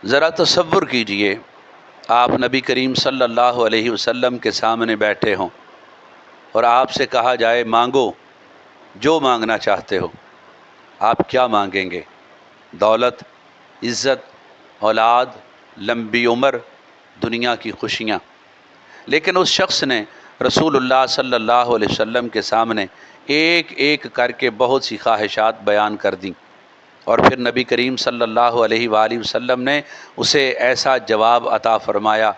ذرا تصور کیجئے آپ نبی کریم صلی اللہ علیہ وسلم کے سامنے بیٹھے ہوں اور آپ سے کہا جائے مانگو جو مانگنا چاہتے ہو، آپ کیا مانگیں گے؟ دولت، عزت، اولاد، لمبی عمر، دنیا کی خوشیاں؟ لیکن اس شخص نے رسول اللہ صلی اللہ علیہ وسلم کے سامنے ایک ایک کر کے بہت سی خواہشات بیان کر دیں، اور پھر نبی کریم صلی اللہ علیہ وآلہ وسلم نے اسے ایسا جواب عطا فرمایا،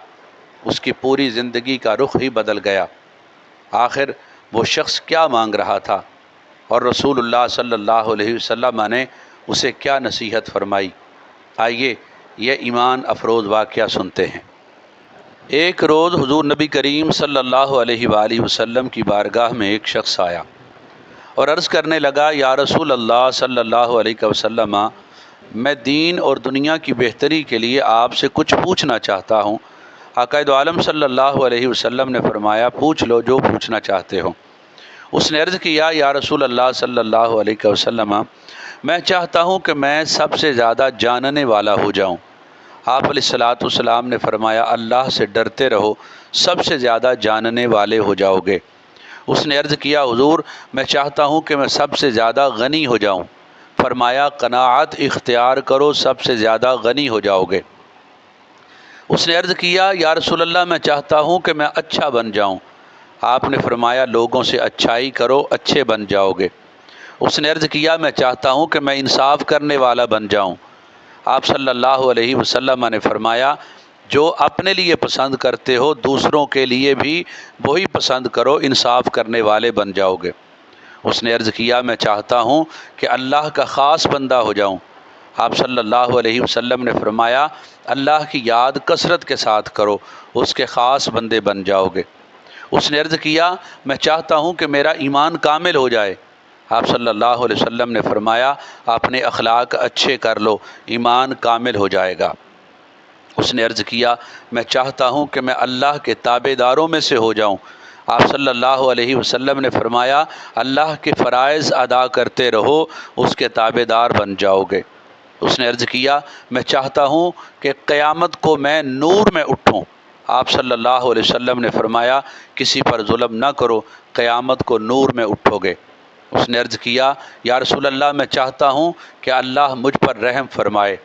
اس کی پوری زندگی کا رخ ہی بدل گیا۔ آخر وہ شخص کیا مانگ رہا تھا، اور رسول اللہ صلی اللہ علیہ وسلم نے اسے کیا نصیحت فرمائی؟ آئیے یہ ایمان افروز واقعہ سنتے ہیں۔ ایک روز حضور نبی کریم صلی اللہ علیہ وآلہ وسلم کی بارگاہ میں ایک شخص آیا اور عرض کرنے لگا، یا رسول اللہ صلی اللہ علیہ وسلم، میں دین اور دنیا کی بہتری کے لیے آپ سے کچھ پوچھنا چاہتا ہوں۔ آقا دو عالم صلی اللہ علیہ وسلم نے فرمایا، پوچھ لو جو پوچھنا چاہتے ہو۔ اس نے عرض کیا، یا رسول اللہ صلی اللہ علیہ وسلم، میں چاہتا ہوں کہ میں سب سے زیادہ جاننے والا ہو جاؤں۔ آپ علیہ الصلوۃ والسلام نے فرمایا، اللہ سے ڈرتے رہو، سب سے زیادہ جاننے والے ہو جاؤ گے۔ اس نے عرض کیا، حضور میں چاہتا ہوں کہ میں سب سے زیادہ غنی ہو جاؤں۔ فرمایا، قناعت اختیار کرو، سب سے زیادہ غنی ہو جاؤ گے۔ اس نے عرض کیا، یا رسول اللہ میں چاہتا ہوں کہ میں اچھا بن جاؤں۔ آپ نے فرمایا، لوگوں سے اچھائی کرو، اچھے بن جاؤ گے۔ اس نے عرض کیا، میں چاہتا ہوں کہ میں انصاف کرنے والا بن جاؤں۔ آپ صلی اللہ علیہ وسلم نے فرمایا، جو اپنے لیے پسند کرتے ہو دوسروں کے لیے بھی وہی پسند کرو، انصاف کرنے والے بن جاؤ گے۔ اس نے عرض کیا، میں چاہتا ہوں کہ اللہ کا خاص بندہ ہو جاؤں۔ آپ صلی اللہ علیہ وسلم نے فرمایا، اللہ کی یاد کثرت کے ساتھ کرو، اس کے خاص بندے بن جاؤ گے۔ اس نے عرض کیا، میں چاہتا ہوں کہ میرا ایمان کامل ہو جائے۔ آپ صلی اللہ علیہ وسلم نے فرمایا، اپنے اخلاق اچھے کر لو، ایمان کامل ہو جائے گا۔ اس نے عرض کیا، میں چاہتا ہوں کہ میں اللہ کے تابع داروں میں سے ہو جاؤں۔ آپ صلی اللہ علیہ وسلم نے فرمایا، اللہ کے فرائض ادا کرتے رہو، اس کے تابع دار بن جاؤ گے۔ اس نے عرض کیا، میں چاہتا ہوں کہ قیامت کو میں نور میں اٹھوں۔ آپ صلی اللہ علیہ وسلم نے فرمایا، کسی پر ظلم نہ کرو، قیامت کو نور میں اٹھو گے۔ اس نے عرض کیا، یا رسول اللہ میں چاہتا ہوں کہ اللہ مجھ پر رحم فرمائے۔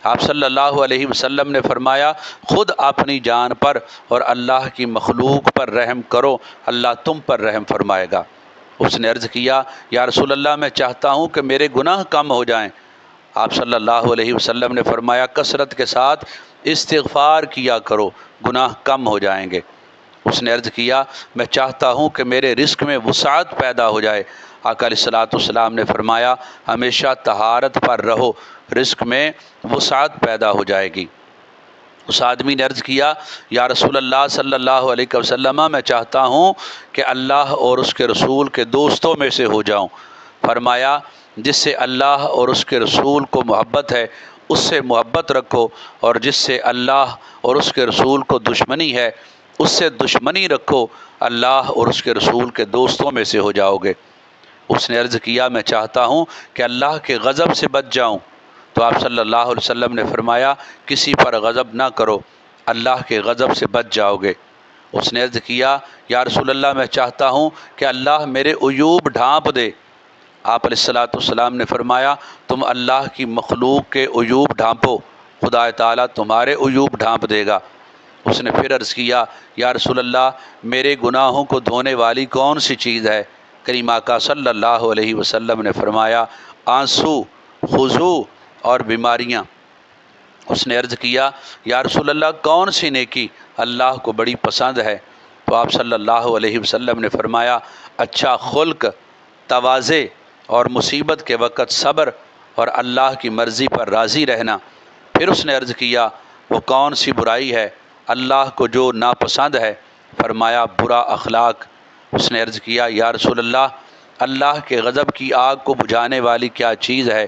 آپ صلی اللہ علیہ وسلم نے فرمایا، خود اپنی جان پر اور اللہ کی مخلوق پر رحم کرو، اللہ تم پر رحم فرمائے گا۔ اس نے عرض کیا، یا رسول اللہ میں چاہتا ہوں کہ میرے گناہ کم ہو جائیں۔ آپ صلی اللہ علیہ وسلم نے فرمایا، کثرت کے ساتھ استغفار کیا کرو، گناہ کم ہو جائیں گے۔ اس نے عرض کیا، میں چاہتا ہوں کہ میرے رزق میں وسعت پیدا ہو جائے۔ آقا علیہ الصلوۃ والسلام نے فرمایا، ہمیشہ طہارت پر رہو، رزق میں وسعت پیدا ہو جائے گی۔ اس آدمی نے عرض کیا، یا رسول اللہ صلی اللہ علیہ وسلم، میں چاہتا ہوں کہ اللہ اور اس کے رسول کے دوستوں میں سے ہو جاؤں۔ فرمایا، جس سے اللہ اور اس کے رسول کو محبت ہے اس سے محبت رکھو، اور جس سے اللہ اور اس کے رسول کو دشمنی ہے اس سے دشمنی رکھو، اللہ اور اس کے رسول کے دوستوں میں سے ہو جاؤ گے۔ اس نے عرض کیا، میں چاہتا ہوں کہ اللہ کے غضب سے بچ جاؤں۔ تو آپ صلی اللہ علیہ وسلم نے فرمایا، کسی پر غضب نہ کرو، اللہ کے غضب سے بچ جاؤ گے۔ اس نے عرض کیا، یا رسول اللہ میں چاہتا ہوں کہ اللہ میرے عیوب ڈھانپ دے۔ آپ علیہ الصلوۃ والسلام نے فرمایا، تم اللہ کی مخلوق کے عیوب ڈھانپو، خدا تعالیٰ تمہارے عیوب ڈھانپ دے گا۔ اس نے پھر عرض کیا، یا رسول اللہ میرے گناہوں کو دھونے والی کون سی چیز ہے؟ کریم آقا صلی اللہ علیہ وسلم نے فرمایا، آنسو، خضوع اور بیماریاں۔ اس نے عرض کیا، یا رسول اللہ کون سی نیکی اللہ کو بڑی پسند ہے؟ تو آپ صلی اللہ علیہ وسلم نے فرمایا، اچھا خلق، تواضع اور مصیبت کے وقت صبر اور اللہ کی مرضی پر راضی رہنا۔ پھر اس نے عرض کیا، وہ کون سی برائی ہے اللہ کو جو ناپسند ہے؟ فرمایا، برا اخلاق۔ اس نے عرض کیا، یا رسول اللہ اللہ کے غضب کی آگ کو بجھانے والی کیا چیز ہے؟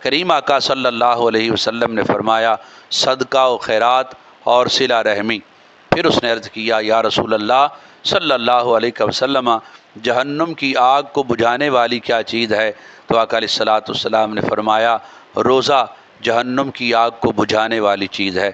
کریم آقا صلی اللہ علیہ وسلم نے فرمایا، صدقہ و خیرات اور صلہ رحمی۔ پھر اس نے عرض کیا، یا رسول اللہ صلی اللہ علیہ وسلم جہنم کی آگ کو بجھانے والی کیا چیز ہے؟ تو آقا علیہ الصلوۃ والسلام نے فرمایا، روزہ جہنم کی آگ کو بجھانے والی چیز ہے۔